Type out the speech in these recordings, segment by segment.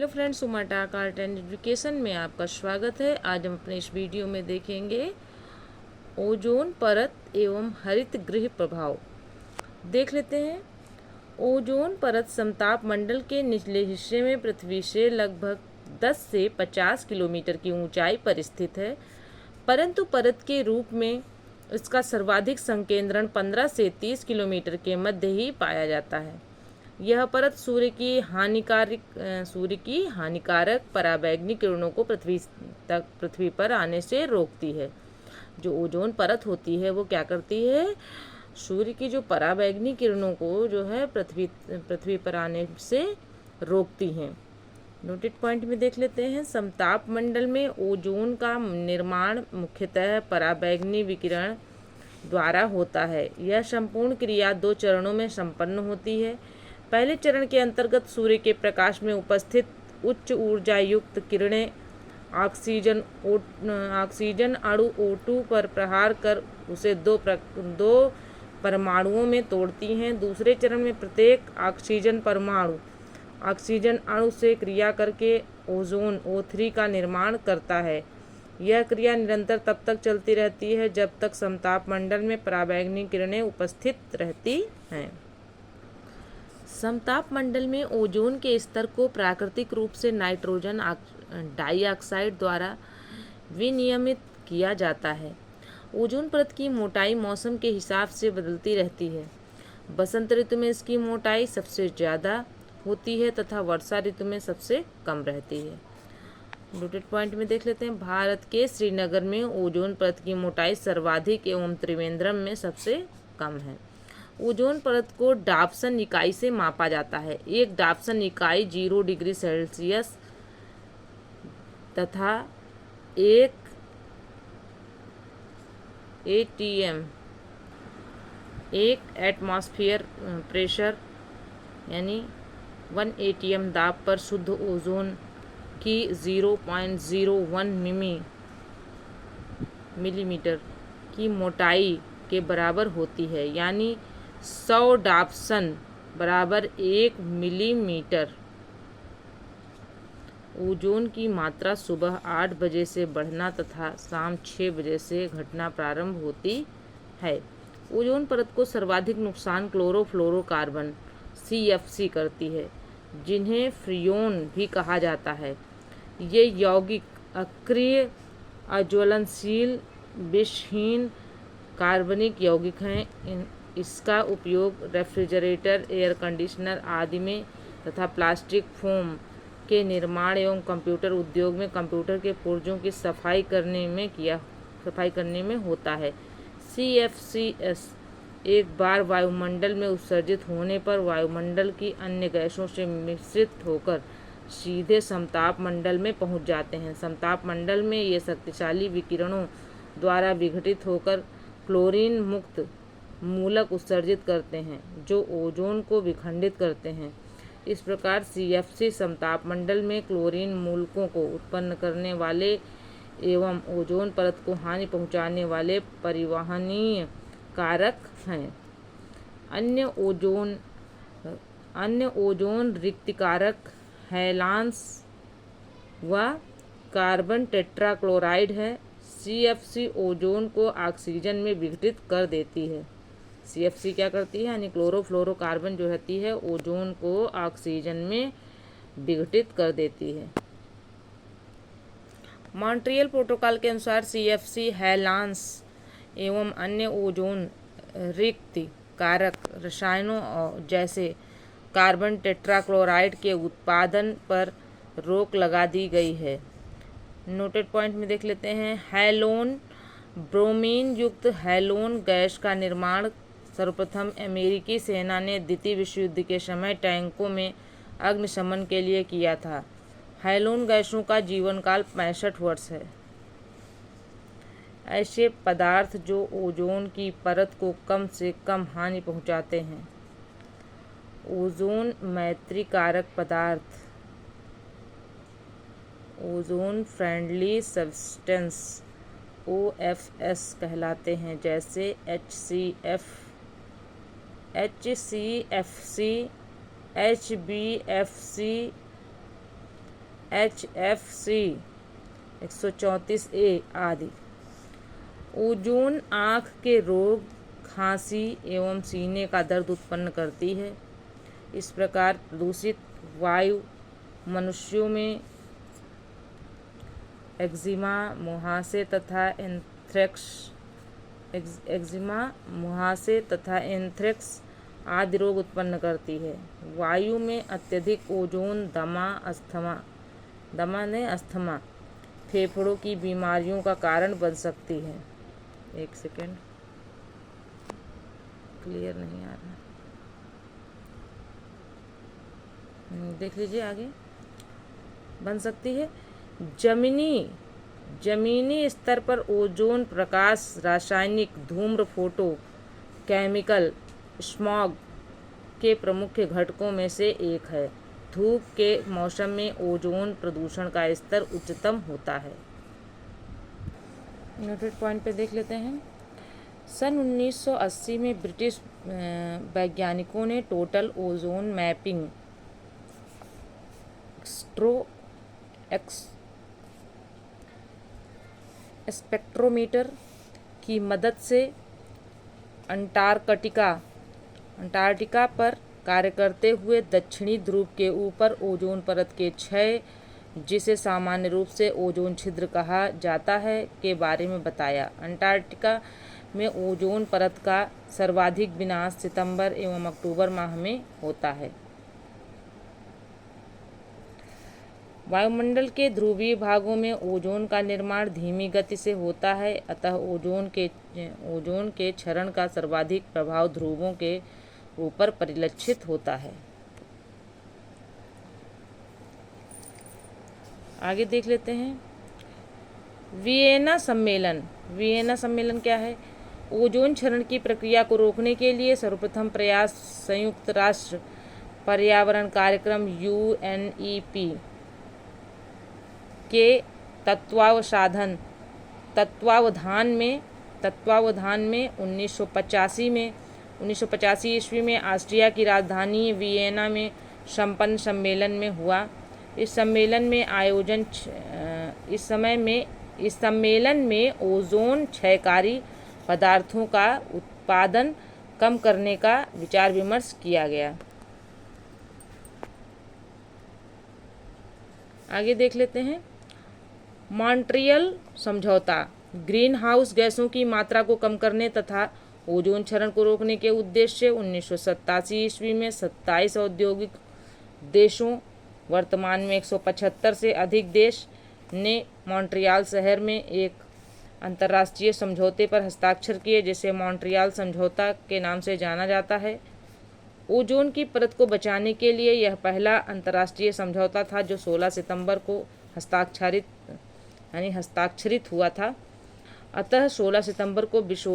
Hello friends, Uma talk art and education में आपका स्वागत है। आज हम अपने इस वीडियो में देखेंगे ओजोन परत एवं हरित गृह प्रभाव। देख लेते हैं। ओजोन परत समताप मंडल के निचले हिस्से में पृथ्वी से लगभग 10 से 50 किलोमीटर की ऊंचाई पर स्थित है, परंतु परत के रूप में इसका सर्वाधिक संकेंद्रण 15 से 30 किलोमीटर के मध्य ही पाया जाता है। यह परत सूर्य की हानिकारक पराबैंगनी किरणों को पृथ्वी पर आने से रोकती है। जो ओजोन परत होती है वो क्या करती है? सूर्य की जो पराबैंगनी किरणों को जो है पृथ्वी पर आने से रोकती हैं। नोटेड पॉइंट में देख लेते हैं। समताप मंडल में ओजोन का निर्माण मुख्यतः पराबैंगनी विकिरण द्वारा होता है। यह संपूर्ण क्रिया 2 चरणों में संपन्न होती है। पहले चरण के अंतर्गत सूर्य के प्रकाश में उपस्थित उच्च ऊर्जा युक्त किरणें ऑक्सीजन अणु O2 पर प्रहार कर उसे दो परमाणुओं में तोड़ती हैं। दूसरे चरण में प्रत्येक ऑक्सीजन परमाणु ऑक्सीजन अणु से क्रिया करके ओजोन O3 का निर्माण करता है। यह क्रिया निरंतर तब तक चलती रहती है जब तक समताप मंडल में पराबैंगनी किरणें उपस्थित रहती हैं। समताप मंडल में ओजोन के स्तर को प्राकृतिक रूप से नाइट्रोजन डाइऑक्साइड द्वारा विनियमित किया जाता है। ओजोन परत की मोटाई मौसम के हिसाब से बदलती रहती है। बसंत ऋतु में इसकी मोटाई सबसे ज़्यादा होती है तथा वर्षा ऋतु में सबसे कम रहती है। नोटेड पॉइंट में देख लेते हैं। भारत के श्रीनगर में ओजोन परत की मोटाई सर्वाधिक एवं त्रिवेंद्रम में सबसे कम है। ओजोन परत को डाप्सन इकाई से मापा जाता है। एक डाप्सन इकाई 0 डिग्री सेल्सियस तथा एक ATM एक एटमॉस्फेयर प्रेशर यानी 1 ATM दाब पर शुद्ध ओजोन की 0.01 मिलीमीटर की मोटाई के बराबर होती है, यानी 100 डाप्सन बराबर 1 मिलीमीटर। ओजोन की मात्रा सुबह 8 बजे से बढ़ना तथा शाम 6 बजे से घटना प्रारंभ होती है। ओजोन परत को सर्वाधिक नुकसान क्लोरोफ्लोरोकार्बन CFC करती है, जिन्हें फ्रियोन भी कहा जाता है। ये यौगिक अक्रिय, अज्वलनशील, विषहीन कार्बनिक यौगिक हैं। इसका उपयोग रेफ्रिजरेटर, एयर कंडीशनर आदि में तथा प्लास्टिक फोम के निर्माण एवं कंप्यूटर उद्योग में कंप्यूटर के पुर्जों की सफाई करने में होता है। CFCs एक बार वायुमंडल में उत्सर्जित होने पर वायुमंडल की अन्य गैसों से मिश्रित होकर सीधे समताप मंडल में पहुंच जाते हैं। समताप मंडल में ये शक्तिशाली विकिरणों द्वारा विघटित होकर क्लोरीन मुक्त मूलक उत्सर्जित करते हैं, जो ओजोन को विखंडित करते हैं। इस प्रकार CFC समताप मंडल में क्लोरीन मूलकों को उत्पन्न करने वाले एवं ओजोन परत को हानि पहुंचाने वाले परिवहनीय कारक हैं। अन्य ओजोन रिक्तिकारक हैलांस व कार्बन टेट्राक्लोराइड है। CFC ओजोन को ऑक्सीजन में विघटित कर देती है। CFC क्या करती है? यानी क्लोरोफ्लोरोकार्बन जो रहती है ओजोन को ऑक्सीजन में विघटित कर देती है। मॉन्ट्रियल प्रोटोकॉल के अनुसार CFC हैलांस एवं अन्य ओजोन रिक्ति कारक रसायनों जैसे कार्बन टेट्राक्लोराइड के उत्पादन पर रोक लगा दी गई है। नोटेड पॉइंट में देख लेते हैं। हैलोन ब्रोमीन युक्त हैलोन गैस का निर्माण सर्वप्रथम अमेरिकी सेना ने द्वितीय विश्व युद्ध के समय टैंकों में अग्निशमन के लिए किया था। हैलोन गैसों का जीवन काल 65 वर्ष है। ऐसे पदार्थ जो ओजोन की परत को कम से कम हानि पहुंचाते हैं। ओजोन मैत्री कारक पदार्थ ओजोन फ्रेंडली सब्सटेंस OFS कहलाते हैं, जैसे HCFC, HBFC, HFC 134A आदि। ओजोन आँख के रोग, खांसी एवं सीने का दर्द उत्पन्न करती है। इस प्रकार प्रदूषित वायु मनुष्यों में एक्जिमा, मुहासे तथा एंथ्रेक्स आदि रोग उत्पन्न करती है। वायु में अत्यधिक ओजोन अस्थमा, फेफड़ों की बीमारियों का कारण बन सकती है। एक सेकेंड, क्लियर नहीं आ रहा, देख लीजिए आगे। बन सकती है जमीनी स्तर पर ओजोन प्रकाश रासायनिक धूम्र, फोटो केमिकल स्मॉग के प्रमुख घटकों में से एक है। धूप के मौसम में ओजोन प्रदूषण का स्तर उच्चतम होता है। नोटेड पॉइंट पे देख लेते हैं। सन 1980 में ब्रिटिश वैज्ञानिकों ने टोटल ओजोन मैपिंग स्पेक्ट्रोमीटर की मदद से अंटार्कटिका पर कार्य करते हुए दक्षिणी ध्रुव के ऊपर ओजोन परत के क्षय, जिसे सामान्य रूप से ओजोन छिद्र कहा जाता है, के बारे में बताया। अंटार्कटिका में ओजोन परत का सर्वाधिक विनाश सितंबर एवं अक्टूबर माह में होता है। वायुमंडल के ध्रुवीय भागों में ओजोन का निर्माण धीमी गति से होता है, अतः ओजोन के क्षरण का सर्वाधिक प्रभाव ध्रुवों के ऊपर परिलक्षित होता है। आगे देख लेते हैं वियना सम्मेलन क्या है? ओजोन क्षरण की प्रक्रिया को रोकने के लिए सर्वप्रथम प्रयास संयुक्त राष्ट्र पर्यावरण कार्यक्रम UNEP के तत्वावधान में 1985 ईस्वी में ऑस्ट्रिया की राजधानी वियना में संपन्न सम्मेलन में हुआ। इस सम्मेलन में ओजोन क्षयकारी पदार्थों का उत्पादन कम करने का विचार विमर्श किया गया। आगे देख लेते हैं मॉन्ट्रियल समझौता। ग्रीन हाउस गैसों की मात्रा को कम करने तथा ओजोन क्षरण को रोकने के उद्देश्य से 1987 ईस्वी में 27 औद्योगिक देशों, वर्तमान में 175 से अधिक देश ने मॉन्ट्रियल शहर में एक अंतर्राष्ट्रीय समझौते पर हस्ताक्षर किए, जिसे मॉन्ट्रियल समझौता के नाम से जाना जाता है। ओजोन की परत को बचाने के लिए यह पहला अंतर्राष्ट्रीय समझौता था जो 16 सितंबर को हस्ताक्षरित हुआ था। अतः 16 सितंबर को विश्व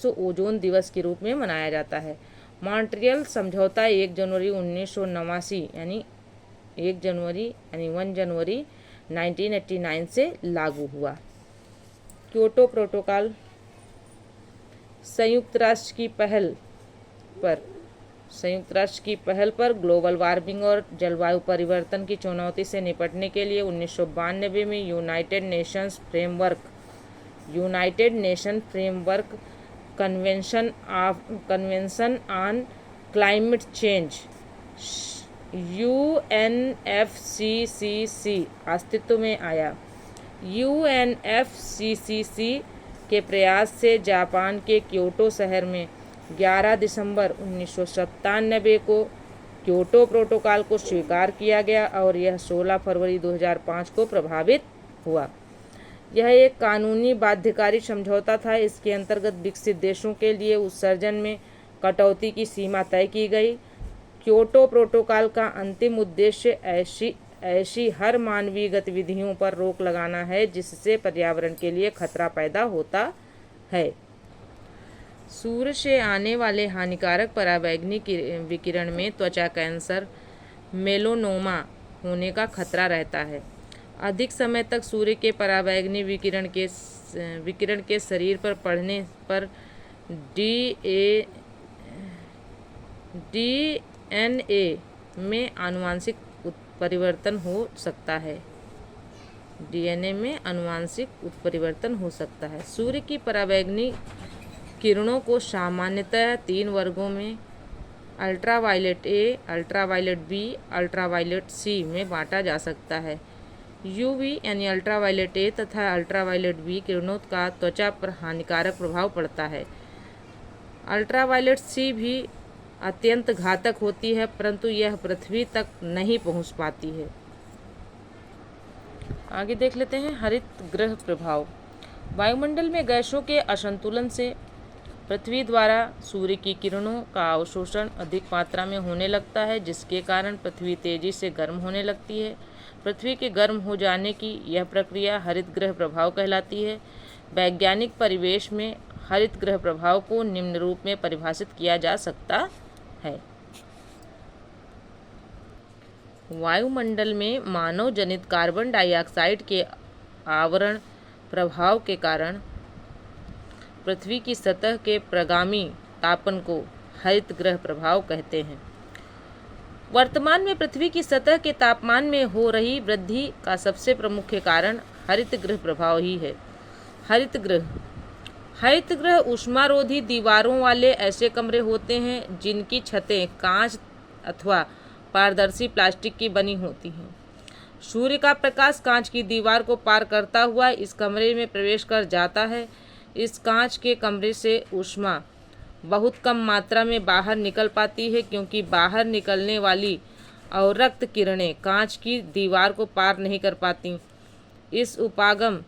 ओजोन दिवस के रूप में मनाया जाता है। मॉन्ट्रियल समझौता 1 जनवरी 1989 से लागू हुआ। क्योटो प्रोटोकॉल संयुक्त राष्ट्र की पहल पर ग्लोबल वार्मिंग और जलवायु परिवर्तन की चुनौती से निपटने के लिए 1992 में United nation framework convention on climate change UNFCCC अस्तित्व में आया। UNFCCC के प्रयास से जापान के क्योटो शहर में 11 दिसंबर 1997 को क्योटो प्रोटोकॉल को स्वीकार किया गया और यह 16 फरवरी 2005 को प्रभावित हुआ। यह एक कानूनी बाध्यकारी समझौता था। इसके अंतर्गत विकसित देशों के लिए उत्सर्जन में कटौती की सीमा तय की गई। क्योटो प्रोटोकॉल का अंतिम उद्देश्य ऐसी हर मानवीय गतिविधियों पर रोक लगाना है जिससे पर्यावरण के लिए खतरा पैदा होता है। सूर्य से आने वाले हानिकारक पराबैंगनी विकिरण में त्वचा कैंसर, मेलानोमा होने का खतरा रहता है। अधिक समय तक सूर्य के पराबैंगनी विकिरण के शरीर पर पड़ने पर DNA में आनुवंशिक उत्परिवर्तन हो सकता है। डीएनए में आनुवांशिक उत्परिवर्तन हो सकता है। सूर्य की पराबैंगनी किरणों को सामान्यतः 3 वर्गों में ultraviolet A, ultraviolet B, ultraviolet C में बांटा जा सकता है। यूवी यानी अल्ट्रावायलेट ए तथा अल्ट्रावायलेट बी किरणों का त्वचा पर हानिकारक प्रभाव पड़ता है। अल्ट्रावायलेट सी भी अत्यंत घातक होती है, परंतु यह पृथ्वी तक नहीं पहुंच पाती है। आगे देख लेते हैं हरित गृह प्रभाव। वायुमंडल में गैसों के असंतुलन से पृथ्वी द्वारा सूर्य की किरणों का अवशोषण अधिक मात्रा में होने लगता है, जिसके कारण पृथ्वी तेजी से गर्म होने लगती है। पृथ्वी के गर्म हो जाने की यह प्रक्रिया हरित गृह प्रभाव कहलाती है। वैज्ञानिक परिवेश में हरित गृह प्रभाव को निम्न रूप में परिभाषित किया जा सकता है। वायुमंडल में मानव जनित कार्बन डाइऑक्साइड के आवरण प्रभाव के कारण पृथ्वी की सतह के प्रगामी तापन को हरित गृह प्रभाव कहते हैं। वर्तमान में पृथ्वी की सतह के तापमान में हो रही वृद्धि का सबसे प्रमुख कारण हरित गृह प्रभाव ही है। हरित गृह ऊष्मारोधी दीवारों वाले ऐसे कमरे होते हैं जिनकी छतें कांच अथवा पारदर्शी प्लास्टिक की बनी होती हैं। सूर्य का प्रकाश कांच की दीवार को पार करता हुआ इस कमरे में प्रवेश कर जाता है। इस कांच के कमरे से ऊष्मा बहुत कम मात्रा में बाहर निकल पाती है, क्योंकि बाहर निकलने वाली अवरक्त किरणें कांच की दीवार को पार नहीं कर पाती। इस उपागम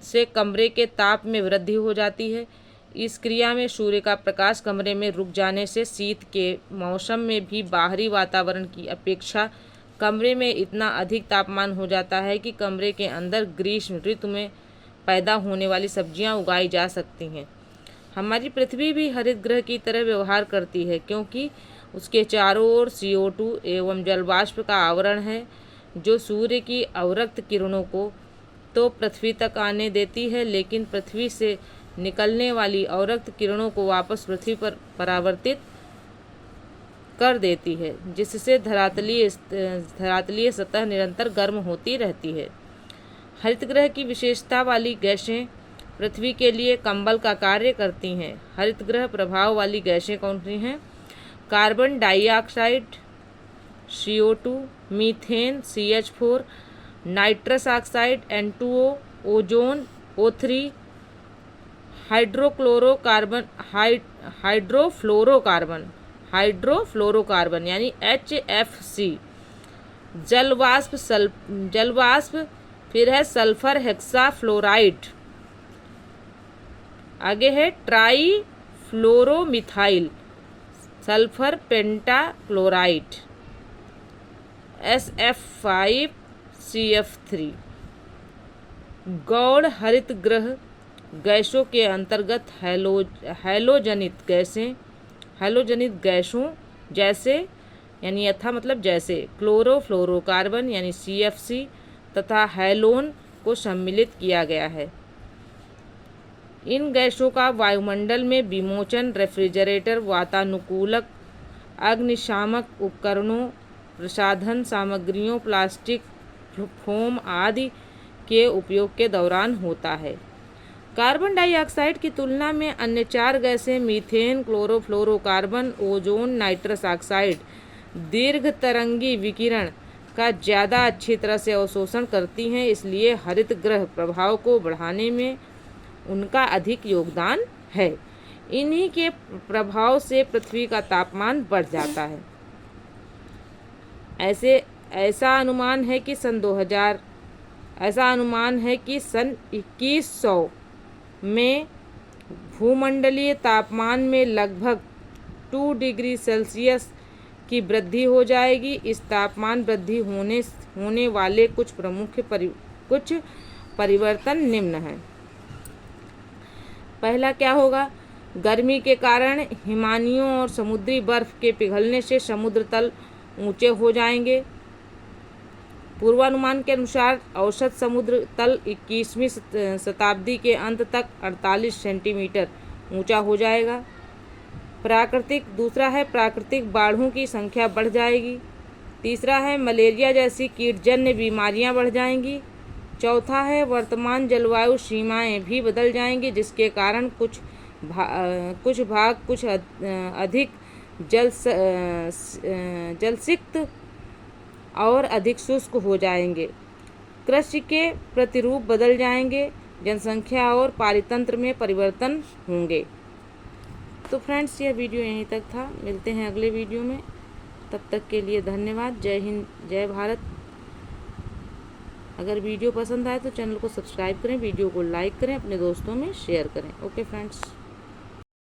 से कमरे के ताप में वृद्धि हो जाती है। इस क्रिया में सूर्य का प्रकाश कमरे में रुक जाने से शीत के मौसम में भी बाहरी वातावरण की अपेक्षा कमरे में इतना अधिक तापमान हो जाता है कि कमरे के अंदर ग्रीष्म ऋतु में पैदा होने वाली सब्जियां उगाई जा सकती हैं। हमारी पृथ्वी भी हरित गृह की तरह व्यवहार करती है, क्योंकि उसके चारों ओर CO2 एवं जलवाष्प का आवरण है, जो सूर्य की अवरक्त किरणों को तो पृथ्वी तक आने देती है, लेकिन पृथ्वी से निकलने वाली अवरक्त किरणों को वापस पृथ्वी पर परावर्तित कर देती है, जिससे धरातलीय सतह निरंतर गर्म होती रहती है। हरित गृह की विशेषता वाली गैसें पृथ्वी के लिए कंबल का कार्य करती हैं। हरित गृह प्रभाव वाली गैसें कौन सी हैं? Carbon dioxide CO2, methane CH4, nitrous oxide N2O, ozone O3, hydrofluorocarbon यानी HFC, जलवाष्प फिर है सल्फर हेक्साफ्लोराइड, आगे है ट्राईफ्लोरोमिथाइल सल्फर पेंटाक्लोराइड SF5CF3। गौण हरित गृह गैसों के अंतर्गत हैलोजनित गैसों जैसे यानी यथा मतलब जैसे क्लोरोफ्लोरोकार्बन यानी CFC तथा हैलोन को सम्मिलित किया गया है। इन गैसों का वायुमंडल में विमोचन रेफ्रिजरेटर, वातानुकूलक, अग्निशामक उपकरणों, प्रसाधन सामग्रियों, प्लास्टिक, फोम आदि के उपयोग के दौरान होता है। कार्बन डाइऑक्साइड की तुलना में अन्य 4 गैसें methane, chlorofluorocarbon, ozone, nitrous oxide दीर्घ तरंगी विकिरण का ज़्यादा अच्छी तरह से अवशोषण करती हैं, इसलिए हरित गृह प्रभाव को बढ़ाने में उनका अधिक योगदान है। इन्हीं के प्रभाव से पृथ्वी का तापमान बढ़ जाता है। ऐसा अनुमान है कि सन 2100 में भूमंडलीय तापमान में लगभग 2 डिग्री सेल्सियस की वृद्धि हो जाएगी। इस तापमान वृद्धि होने वाले कुछ परिवर्तन निम्न हैं। पहला क्या होगा? गर्मी के कारण हिमानियों और समुद्री बर्फ के पिघलने से समुद्र तल ऊंचे हो जाएंगे। पूर्वानुमान के अनुसार औसत समुद्र तल 21वीं शताब्दी के अंत तक 48 सेंटीमीटर ऊंचा हो जाएगा। दूसरा है प्राकृतिक बाढ़ों की संख्या बढ़ जाएगी। तीसरा है मलेरिया जैसी कीटजन्य बीमारियां बढ़ जाएंगी। चौथा है वर्तमान जलवायु सीमाएं भी बदल जाएंगी, जिसके कारण कुछ भाग अधिक जलसिक्त और अधिक शुष्क हो जाएंगे। कृषि के प्रतिरूप बदल जाएंगे, जनसंख्या और पारितंत्र में परिवर्तन होंगे। तो फ्रेंड्स, यह वीडियो यहीं तक था। मिलते हैं अगले वीडियो में। तब तक के लिए धन्यवाद। जय हिंद, जय भारत। अगर वीडियो पसंद आए तो चैनल को सब्सक्राइब करें, वीडियो को लाइक करें, अपने दोस्तों में शेयर करें। Okay friends.